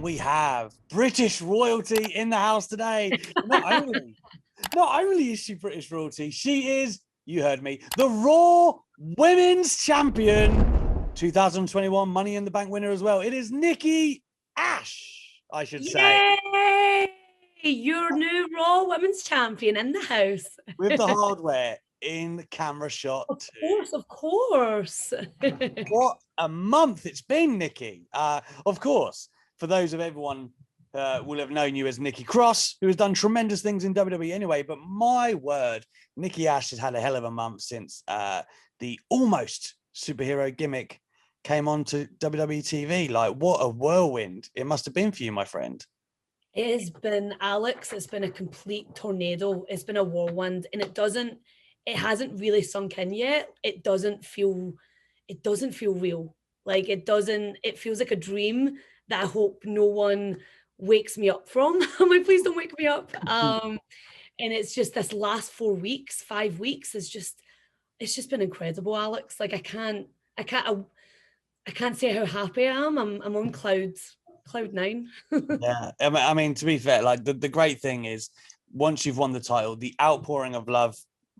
we have British royalty in the house today. Not only is she British royalty, she is, you heard me, the Raw Women's Champion, 2021 Money in the Bank winner as well. It is Nikki A.S.H, I should say. Yay! Your new Raw Women's Champion in the house. With the hardware in camera shot. Of course. What a month it's been, Nikki. Of course, for those of everyone will have known you as Nikki Cross, who has done tremendous things in WWE anyway. But my word, Nikki A.S.H has had a hell of a month since the almost superhero gimmick came on to WWE TV. Like, what a whirlwind it must have been for you, my friend. It has been, Alex, it's been a complete tornado. It's been a whirlwind, and it hasn't really sunk in yet. It doesn't feel real. Like, it feels like a dream that I hope no one wakes me up from. I'm like, please don't wake me up. And it's just this last 5 weeks it's just been incredible, Alex. Like, I can't say how happy I am. I'm on cloud nine. Yeah, I mean, to be fair, like the great thing is, once you've won the title, the outpouring of love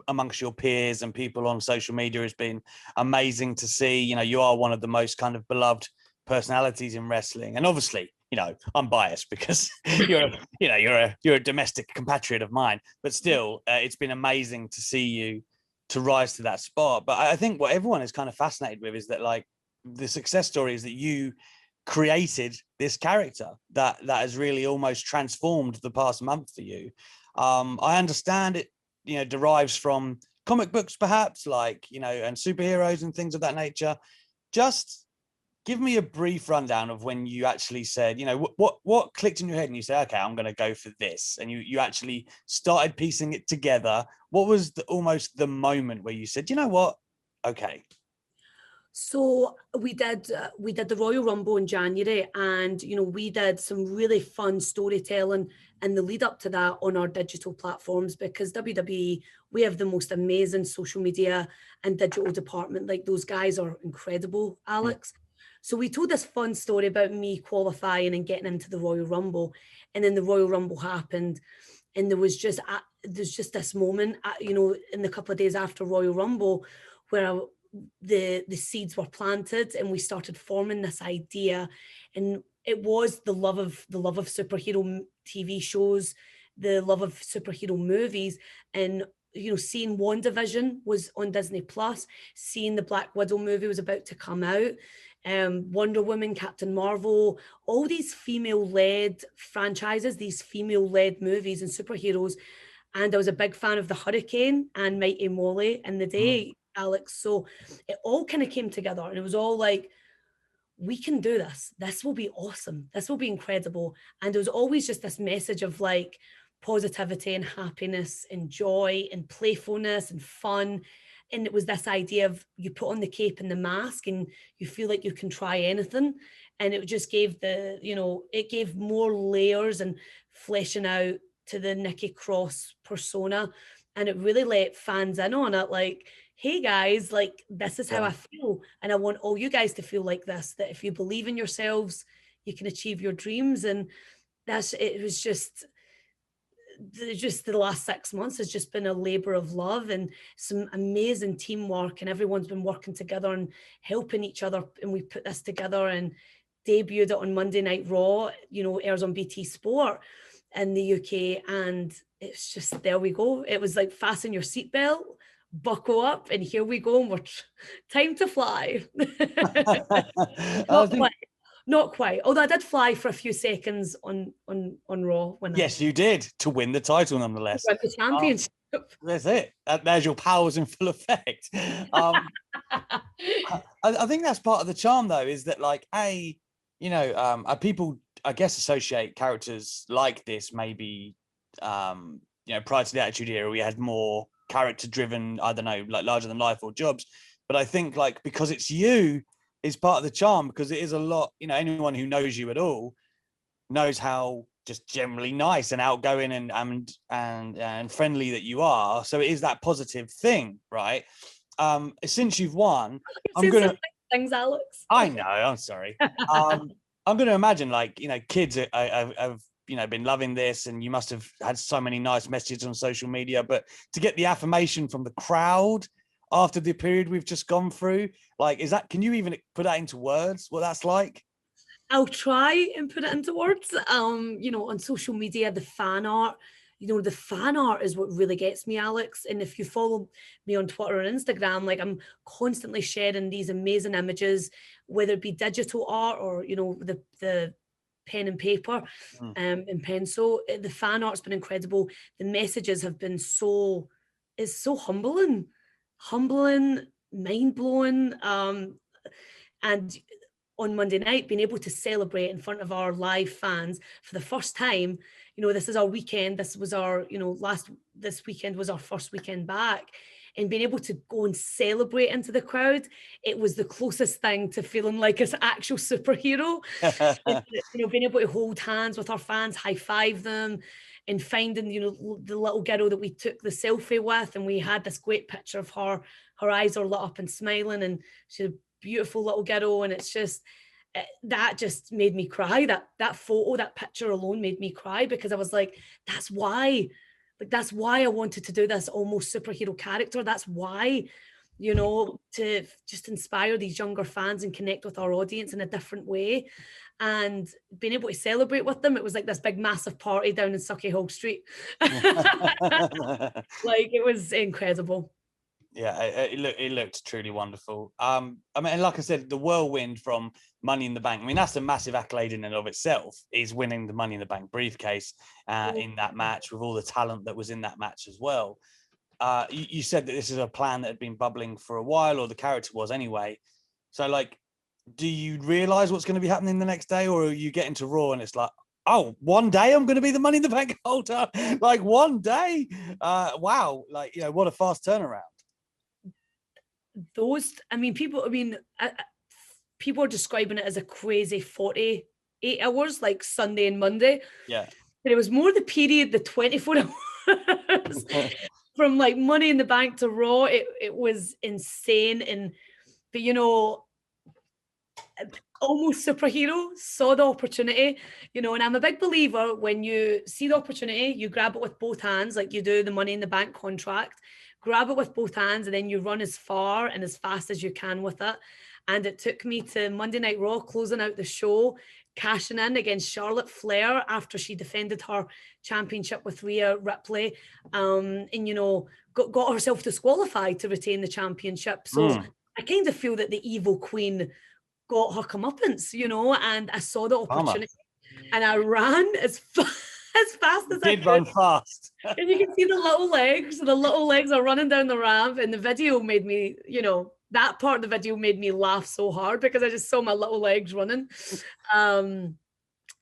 amongst your peers and people on social media has been amazing to see. You know, you are one of the most kind of beloved personalities in wrestling, and obviously, you know, I'm biased because you're a domestic compatriot of mine, but still, it's been amazing to see you to rise to that spot. But I think what everyone is kind of fascinated with is that, like, the success story is that you created this character that has really almost transformed the past month for you. I understand it, you know, derives from comic books, perhaps, like, you know, and superheroes and things of that nature. Just give me a brief rundown of when you actually said, you know, what clicked in your head and you said, okay, I'm going to go for this, and you actually started piecing it together. What was almost the moment where you said, you know what, okay? So we did the Royal Rumble in January, and, you know, we did some really fun storytelling in the lead up to that on our digital platforms, because WWE, we have the most amazing social media and digital department. Like, those guys are incredible, Alex. So we told this fun story about me qualifying and getting into the Royal Rumble, and then the Royal Rumble happened, and there's just this moment, you know, in the couple of days after Royal Rumble, where the seeds were planted, and we started forming this idea. And it was the love of superhero TV shows, the love of superhero movies, and, you know, seeing WandaVision was on Disney Plus, seeing the Black Widow movie was about to come out, Wonder Woman, Captain Marvel, all these female-led franchises, these female-led movies and superheroes. And I was a big fan of the Hurricane and Mighty Molly in the day, Alex. So it all kind of came together, and it was all like, we can do this. This will be awesome. This will be incredible. And there was always just this message of, like, positivity and happiness and joy and playfulness and fun. And it was this idea of, you put on the cape and the mask and you feel like you can try anything. And it just gave it gave more layers and fleshing out to the Nikki Cross persona. And it really let fans in on it. Like, hey guys, like, this is how I feel. And I want all you guys to feel like this, that if you believe in yourselves, you can achieve your dreams. And it was just the last 6 months has just been a labor of love and some amazing teamwork, and everyone's been working together and helping each other. And we put this together and debuted it on Monday Night Raw, you know, airs on BT Sport in the UK. And it's just, there we go. It was like, fasten your seatbelt, buckle up, and here we go. And we're time to fly. Not quite. Although I did fly for a few seconds on Raw. Yes, you did, to win the title nonetheless. Win the championship. That's it. There's your powers in full effect. I think that's part of the charm, though, is that, like, people, I guess, associate characters like this maybe, you know, prior to the Attitude Era, we had more character-driven, I don't know, like larger than life or jobs. But I think, like, because it's you, is part of the charm, because it is a lot, you know, anyone who knows you at all knows how just generally nice and outgoing and friendly that you are. So it is that positive thing, right? Since you've won, I'm gonna things, Alex. I know, I'm sorry. I'm going to imagine, like, you know, kids have you know, been loving this, and you must have had so many nice messages on social media, but to get the affirmation from the crowd after the period we've just gone through, like, can you even put that into words, what that's like? I'll try and put it into words. You know, on social media, the fan art, is what really gets me, Alex. And if you follow me on Twitter and Instagram, like, I'm constantly sharing these amazing images, whether it be digital art or, you know, the pen and paper and pencil. The fan art's been incredible. The messages have been it's so humbling, mind blowing. And on Monday night, being able to celebrate in front of our live fans for the first time, you know, this is our weekend. This was our, you know, this weekend was our first weekend back. And being able to go and celebrate into the crowd, it was the closest thing to feeling like an actual superhero. You know, being able to hold hands with our fans, high five them, and finding, you know, the little girl that we took the selfie with, and we had this great picture of her. Her eyes are lit up and smiling, and she's a beautiful little girl, and it's just that just made me cry. That photo, that picture alone made me cry, because I was like, that's why I wanted to do this almost superhero character. That's why, you know, to just inspire these younger fans and connect with our audience in a different way. And being able to celebrate with them, it was like this big massive party down in Sauchiehall Street. Like, it was incredible. Yeah, it looked truly wonderful. I mean, and like I said, the whirlwind from Money in the Bank, I mean, that's a massive accolade in and of itself, is winning the Money in the Bank briefcase in that match, with all the talent that was in that match as well. You said that this is a plan that had been bubbling for a while, or the character was anyway. So, like, do you realize what's going to be happening the next day, or are you getting to Raw and it's like, oh, one day I'm going to be the Money in the Bank holder? Like, one day? Wow. Like, you know, what a fast turnaround. People are describing it as a crazy 48 hours, like Sunday and Monday. Yeah. But it was more the period, the 24 hours from like Money in the Bank to Raw. It was insane. But you know, almost superhero, saw the opportunity, you know, and I'm a big believer, when you see the opportunity, you grab it with both hands, like you do the Money in the Bank contract. Grab it with both hands, and then you run as far and as fast as you can with it. And it took me to Monday Night Raw, closing out the show, cashing in against Charlotte Flair after she defended her championship with Rhea Ripley, and, you know, got herself disqualified to retain the championship. So I kind of feel that the evil queen got her comeuppance, you know, and I saw the opportunity and I ran as fast as I could. Run fast. And you can see the little legs are running down the ramp, and the video made me, you know, that part of the video made me laugh so hard, because I just saw my little legs running. And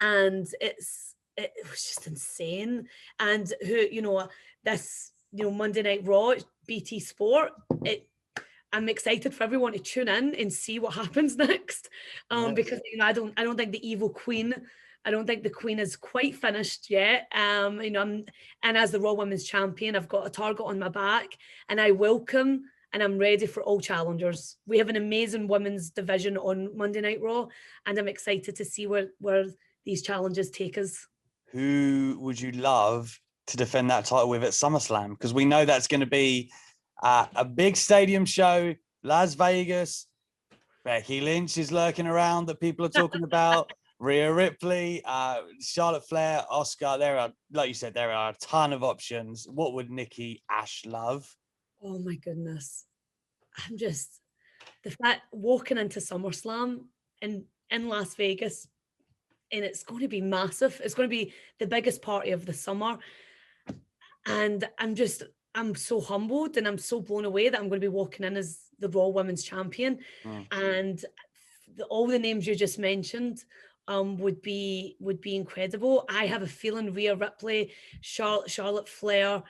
it was just insane. And you know, this, you know, Monday Night Raw, BT Sport, I'm excited for everyone to tune in and see what happens next. Because, you know, I don't think the evil queen, I don't think the queen is quite finished yet. You know, and as the Raw Women's Champion, I've got a target on my back, and I welcome and I'm ready for all challengers. We have an amazing women's division on Monday Night Raw, and I'm excited to see where these challenges take us. Who would you love to defend that title with at SummerSlam? Because we know that's going to be a big stadium show, Las Vegas. Becky Lynch is lurking around that people are talking about. Rhea Ripley, Charlotte Flair, Asuka. There are, like you said, there are a ton of options. What would Nikki A.S.H love? Oh my goodness. I'm just, the fact walking into SummerSlam in Las Vegas, and it's going to be massive. It's going to be the biggest party of the summer. And I'm so humbled, and I'm so blown away that I'm going to be walking in as the Raw Women's Champion. And all the names you just mentioned would be incredible. I have a feeling Rhea Ripley, Charlotte Flair,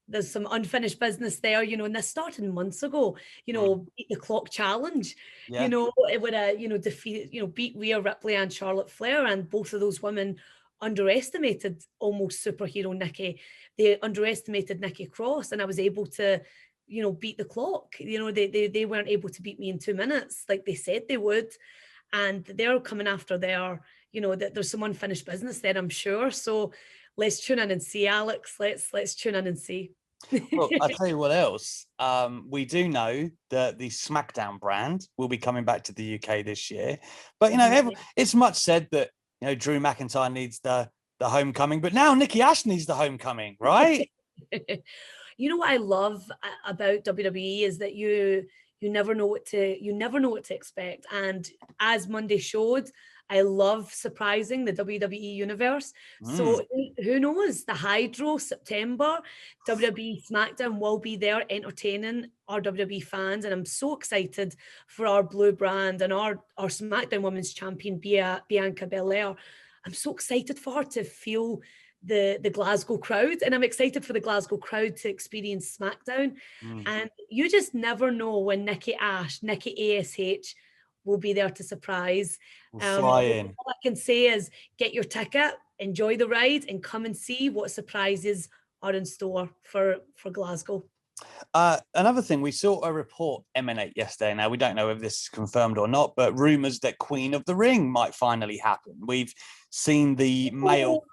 there's some unfinished business there, you know, and this started months ago, you know, beat the clock challenge, you know, it would have, you know, beat Rhea Ripley and Charlotte Flair, and both of those women underestimated almost superhero Nikki. They underestimated Nikki Cross, and I was able to, you know, beat the clock. You know, they weren't able to beat me in 2 minutes like they said they would. and they're coming after their, that there's some unfinished business there, I'm sure. So let's tune in and see, Alex. Let's tune in and see. Well, I'll tell you what else. We do know that the SmackDown brand will be coming back to the UK this year. But, it's much said that, Drew McIntyre needs the homecoming, but now Nikki A.S.H needs the homecoming, right? What I love about WWE is that you never know what to expect. And as Monday showed, I love surprising the WWE universe. So who knows? The Hydro, September, WWE SmackDown will be there entertaining our WWE fans. And I'm so excited for our blue brand and our SmackDown Women's Champion, Bianca Belair. I'm so excited for her to feel the Glasgow crowd, and I'm excited for the Glasgow crowd to experience SmackDown. And you just never know when Nikki A.S.H will be there to surprise. All I can say is get your ticket, enjoy the ride, and come and see what surprises are in store for Glasgow. Another thing, we saw a report emanate yesterday. Now, we don't know if this is confirmed or not, but rumors that Queen of the Ring might finally happen. We've seen the male...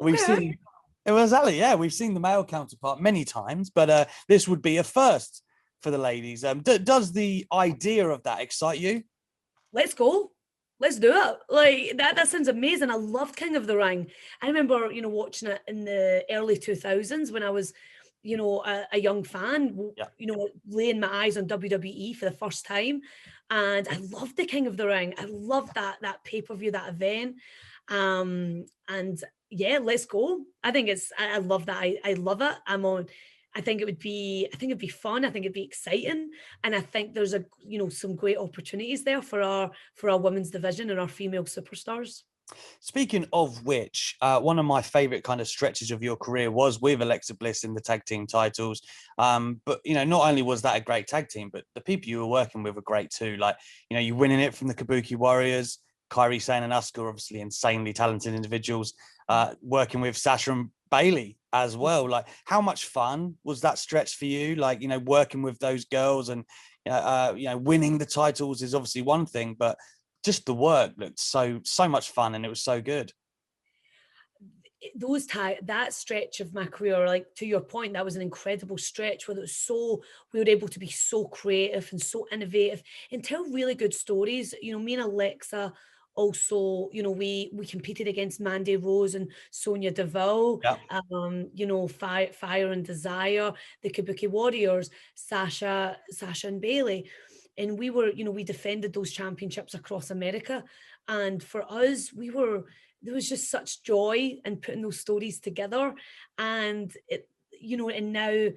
We've seen we've seen the male counterpart many times, but this would be a first for the ladies. Does the idea of that excite you? Let's go. Let's do it. Like that sounds amazing. I loved King of the Ring. I remember, watching it in the early 2000s when I was, a young fan, laying my eyes on WWE for the first time. And I loved the King of the Ring. I loved that pay-per-view, that event. And yeah, let's go. I love that. I love it. I think it'd be fun. I think it'd be exciting. And I think there's some great opportunities there for our women's division and our female superstars. Speaking of which, one of my favorite kind of stretches of your career was with Alexa Bliss in the tag team titles. But, not only was that a great tag team, but the people you were working with were great too. Like, you winning it from the Kabuki Warriors, Kairi Sane and Asuka, obviously insanely talented individuals, working with Sasha and Bailey as well. Like, how much fun was that stretch for you? Like, working with those girls and, winning the titles is obviously one thing, but just the work looked so much fun and it was so good. That stretch of my career, like to your point, that was an incredible stretch where we were able to be so creative and so innovative and tell really good stories. Me and Alexa also, we competed against Mandy Rose and Sonya Deville, Fire and Desire, the Kabuki Warriors, Sasha and Bailey. And we were, we defended those championships across America. And for us, there was just such joy in putting those stories together. And and now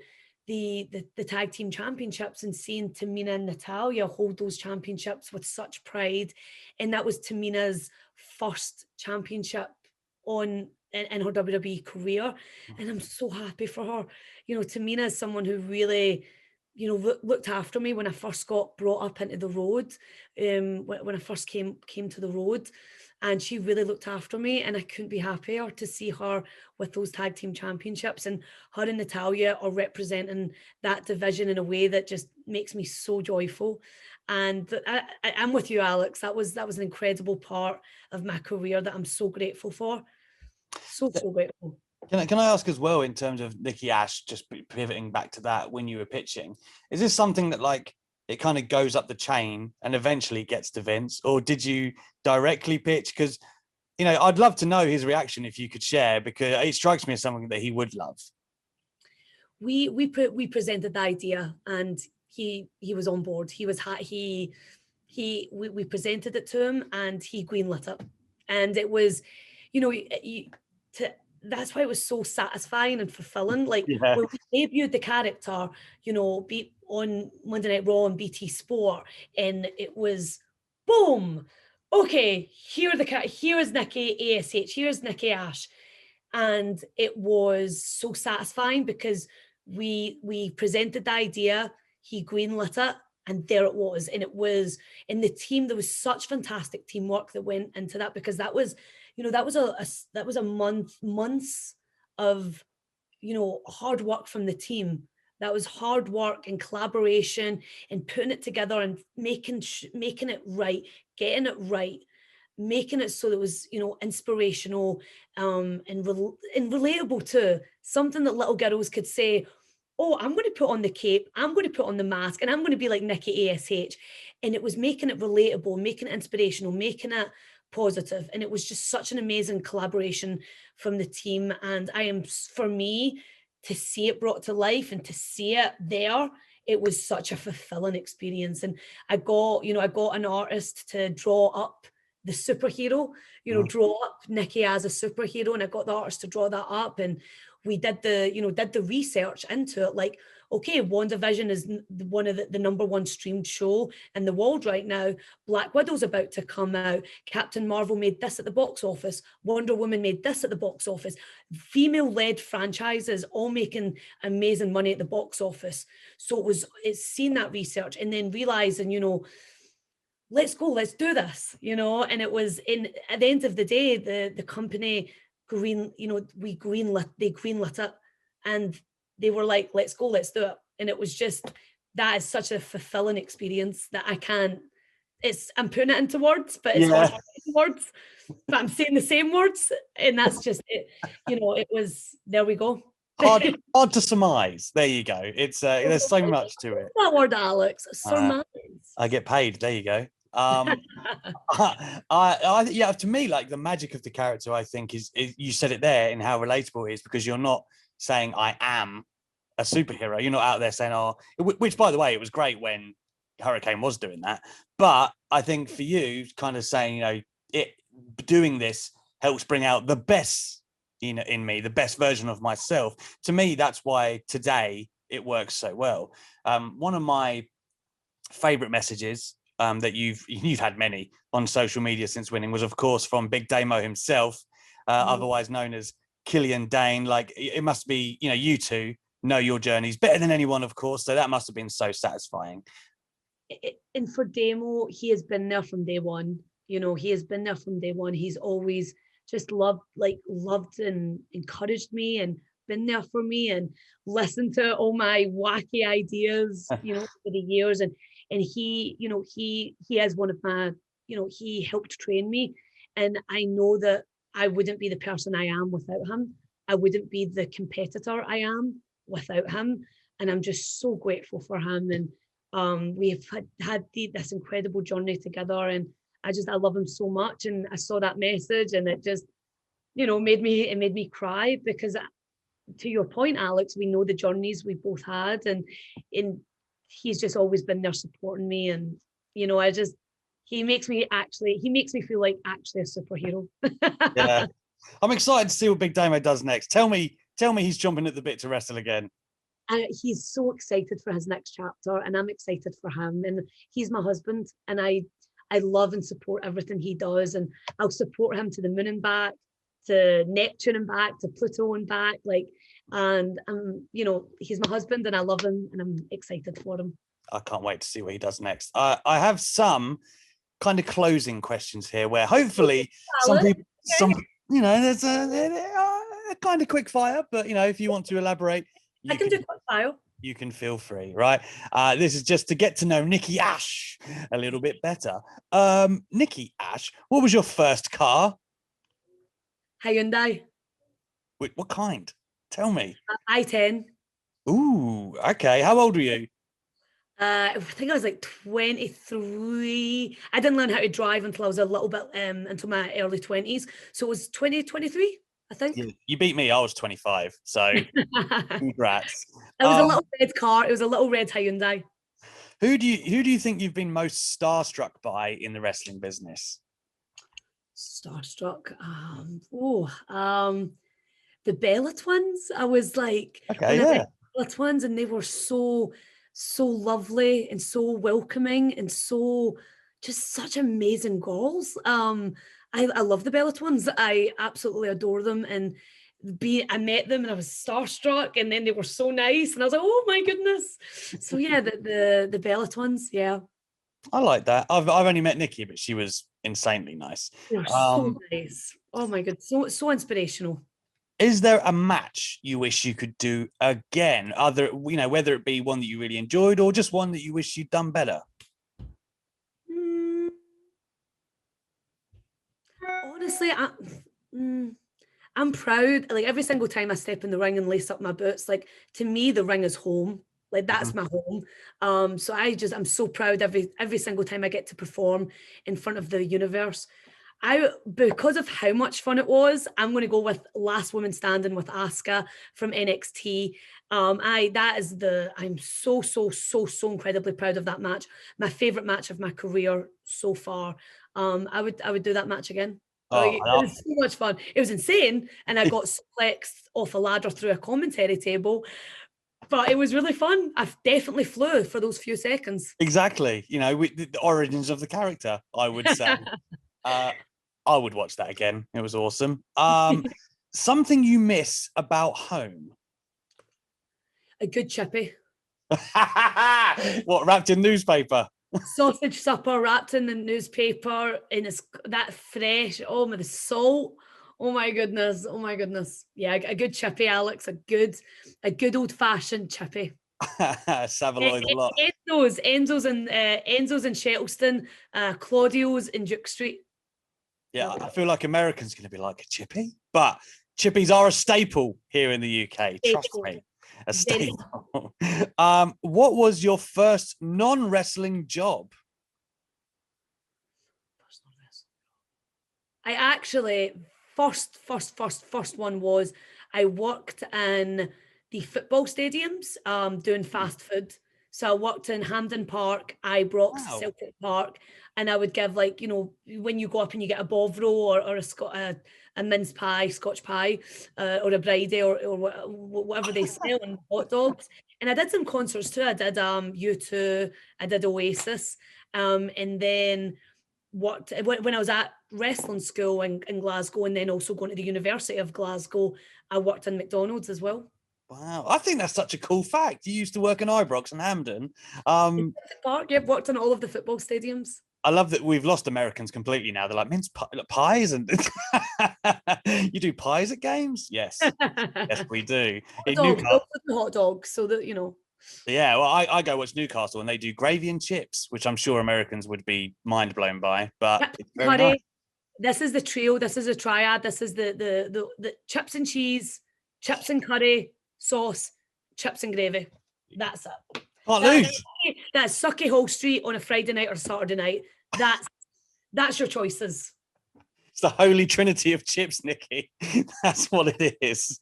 the tag team championships and seeing Tamina and Natalya hold those championships with such pride. And that was Tamina's first championship in her WWE career. And I'm so happy for her. Tamina is someone who really, looked after me when I first got brought up into the road, when I first came to the road. And she really looked after me, and I couldn't be happier to see her with those tag team championships, and her and Natalya are representing that division in a way that just makes me so joyful. And I'm with you, Alex. That was an incredible part of my career that I'm so grateful for. So grateful. Can I ask as well, in terms of Nikki A.S.H, just pivoting back to that when you were pitching, is this something that like it kind of goes up the chain and eventually gets to Vince, or did you directly pitch? Because, I'd love to know his reaction if you could share, because it strikes me as something that he would love. We presented the idea and he was on board. We presented it to him and he greenlit it. And it was, that's why it was so satisfying and fulfilling. Like when we debuted the character, on Monday Night Raw and BT Sport, and it was boom. Okay, here is Nikki A.S.H, here's Nikki A.S.H, and it was so satisfying because we presented the idea, he greenlit it, and there it was. And it was in the team. There was such fantastic teamwork that went into that, because that was, that was months of, hard work from the team. That was hard work and collaboration and putting it together and making it right, getting it right, making it so that it was, you know, inspirational, and relatable too. Something that little girls could say, oh, I'm going to put on the cape, I'm going to put on the mask, and I'm going to be like Nikki A.S.H. And it was making it relatable, making it inspirational, making it positive. And it was just such an amazing collaboration from the team. And for me, to see it brought to life and to see it there, it was such a fulfilling experience. And I got an artist to draw up the superhero, draw up Nikki as a superhero, and I got the artist to draw that up, and we did the research into it. Like, okay, WandaVision is one of the number one streamed show in the world right now. Black Widow's about to come out. Captain Marvel made this at the box office. Wonder Woman made this at the box office. Female-led franchises all making amazing money at the box office. So it's seeing that research and then realizing, let's go, let's do this, and it was at the end of the day, the company they greenlit it, and they were like, let's go, let's do it. And it was just, that is such a fulfilling experience that I'm putting it into words, but it's hard to put into words, but I'm saying the same words, and that's just it. It was, there we go. Hard to surmise. There you go. It's there's so much to it. That word, Alex. Surmise. I get paid. There you go. To me, like, the magic of the character, I think, is you said it there, in how relatable it is, because you're not saying I am a superhero. You're not out there saying, oh, which, by the way, it was great when Hurricane was doing that. But I think for you, kind of saying, doing this helps bring out the best in me, the best version of myself. To me, that's why today it works so well. One of my favorite messages that you've had many on social media since winning was, of course, from Big Damo himself, otherwise known as Killian Dane. Like, it must be, you two know your journeys better than anyone, of course, so that must have been so satisfying. And for Damo, he has been there from day one. He has been there from day one. He's always just loved and encouraged me and been there for me and listened to all my wacky ideas, over the years. And he is one of my, he helped train me. And I know that I wouldn't be the person I am without him. I wouldn't be the competitor I am without him. And I'm just so grateful for him. And we have had this incredible journey together. And I love him so much. And I saw that message, and it just, made me cry, because to your point, Alex, we know the journeys we both had, and he's just always been there supporting me. And, he makes me feel like actually a superhero. Yeah. I'm excited to see what Big Damo does next. Tell me he's jumping at the bit to wrestle again. He's so excited for his next chapter, and I'm excited for him. And he's my husband, and I love and support everything he does, and I'll support him to the moon and back, to Neptune and back, to Pluto and back. And he's my husband, and I love him, and I'm excited for him. I can't wait to see what he does next. I have some kind of closing questions here, where hopefully there's a kind of quick fire, but if you want to elaborate, I can do quick fire. You can feel free, right? This is just to get to know Nikki A.S.H a little bit better. Nikki A.S.H, what was your first car? Hyundai. Wait, what kind? Tell me. I-10. Ooh, okay. How old were you? I think I was like 23. I didn't learn how to drive until I was a little bit into my early 20s. So it was 2023, I think. Yeah, you beat me. I was 25. So congrats. It was a little red car. It was a little red Hyundai. Who do you think you've been most starstruck by in the wrestling business? Starstruck. The Bella Twins. I was like, Bella Twins, and they were so lovely and so welcoming and just such amazing girls. I love the Bella Twins. I absolutely adore them. And I met them and I was starstruck, and then they were so nice, and I was like, oh my goodness. So yeah, the Bella Twins, yeah. I like that. I've only met Nikki, but she was insanely nice. They were so nice. Oh my god, so inspirational. Is there a match you wish you could do again? Whether it be one that you really enjoyed or just one that you wish you'd done better? Honestly, I'm proud. Like every single time I step in the ring and lace up my boots, like to me, the ring is home. Like that's my home. So I'm so proud every single time I get to perform in front of the universe. Because of how much fun it was, I'm going to go with Last Woman Standing with Asuka from NXT. I'm so incredibly proud of that match. My favorite match of my career so far. I would do that match again. Like, it was so much fun. It was insane, and I got suplexed off a ladder through a commentary table. But it was really fun. I definitely flew for those few seconds. Exactly. You know, the origins of the character, I would say. I would watch that again. It was awesome. Something you miss about home? A good chippy. What, wrapped in newspaper? Sausage supper wrapped in the newspaper, and it's that fresh. Oh, with the salt. Oh my goodness. Oh my goodness. Yeah, a good chippy, Alex. A good old fashioned chippy. Savaloy a lot. Enzo's in Shettleston, Claudio's in Duke Street. Yeah, I feel like Americans going to be like a chippy, but chippies are a staple here in the UK. Trust me, a staple. What was your first non-wrestling job? I actually first one was I worked in the football stadiums, doing fast food. So I worked in Hampden Park, Ibrox, Celtic Park, and I would give, like, you know, when you go up and you get a Bovril or a mince pie, Scotch pie, or a bridie or whatever they sell, and hot dogs. And I did some concerts too. I did U2, I did Oasis, and then worked when I was at wrestling school in Glasgow, and then also going to the University of Glasgow. I worked in McDonald's as well. Wow, I think that's such a cool fact. You used to work in Ibrox and Hampden. Park, yep, worked in all of the football stadiums. I love that we've lost Americans completely now. They're like, mince pies, and you do pies at games? Yes, yes, we do. Hot dogs, so that, you know. Yeah, well, I go watch Newcastle, and they do gravy and chips, which I'm sure Americans would be mind blown by. But it's very nice. This is the trio. This is a triad. This is the chips and cheese, chips and curry, sauce, chips and gravy. That's it. Can't lose. That's Sucky Hall Street on a Friday night or Saturday night. That's your choices. It's the holy trinity of chips, Nikki. That's what it is.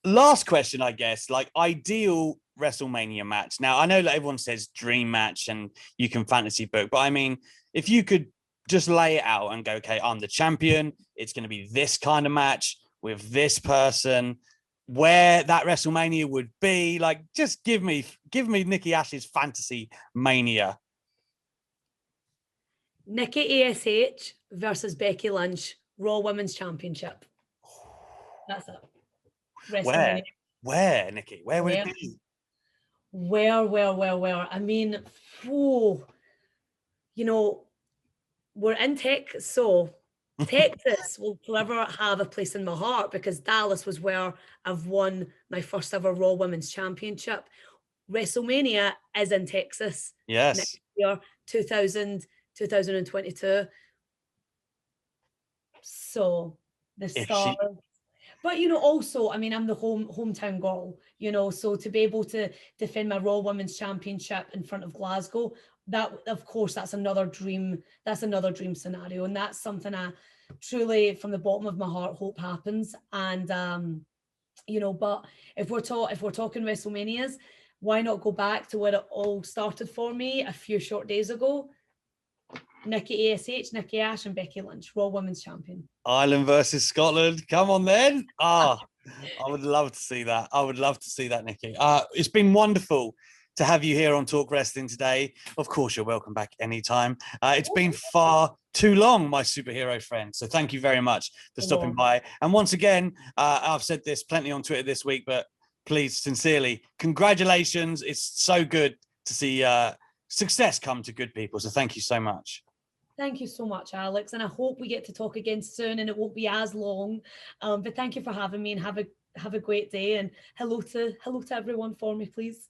Last question, I guess. Like, ideal WrestleMania match. Now, I know that everyone says dream match and you can fantasy book, but I mean, if you could just lay it out and go, okay, I'm the champion. It's going to be this kind of match with this person. Where that WrestleMania would be, like, just give me Nikki A.S.H's fantasy mania. Nikki A.S.H versus Becky Lynch, Raw Women's Championship. That's it. Where, Nikki? Where would it be? Where? I mean, you know, we're in Texas, so Texas will forever have a place in my heart, because Dallas was where I've won my first ever Raw Women's Championship. WrestleMania is in Texas. Yes. Next year, 2022. So the stars. But, you know, also, I mean, I'm the hometown girl, you know, so to be able to defend my Raw Women's Championship in front of Glasgow, that, of course, that's another dream scenario. And that's something I truly, from the bottom of my heart, hope happens. And, you know, but if we're talking WrestleManias, why not go back to where it all started for me a few short days ago? Nikki A.S.H, Nikki A.S.H, and Becky Lynch, Raw Women's Champion. Ireland versus Scotland. Come on, then. I would love to see that. I would love to see that, Nikki. It's been wonderful to have you here on Talk Wrestling today. Of course, you're welcome back anytime. It's been far too long, my superhero friend. So thank you very much for stopping by. And once again, I've said this plenty on Twitter this week, but please, sincerely, congratulations. It's so good to see success come to good people. So thank you so much. Thank you so much, Alex. And I hope we get to talk again soon and it won't be as long. But thank you for having me, and have a great day. And hello to everyone for me, please.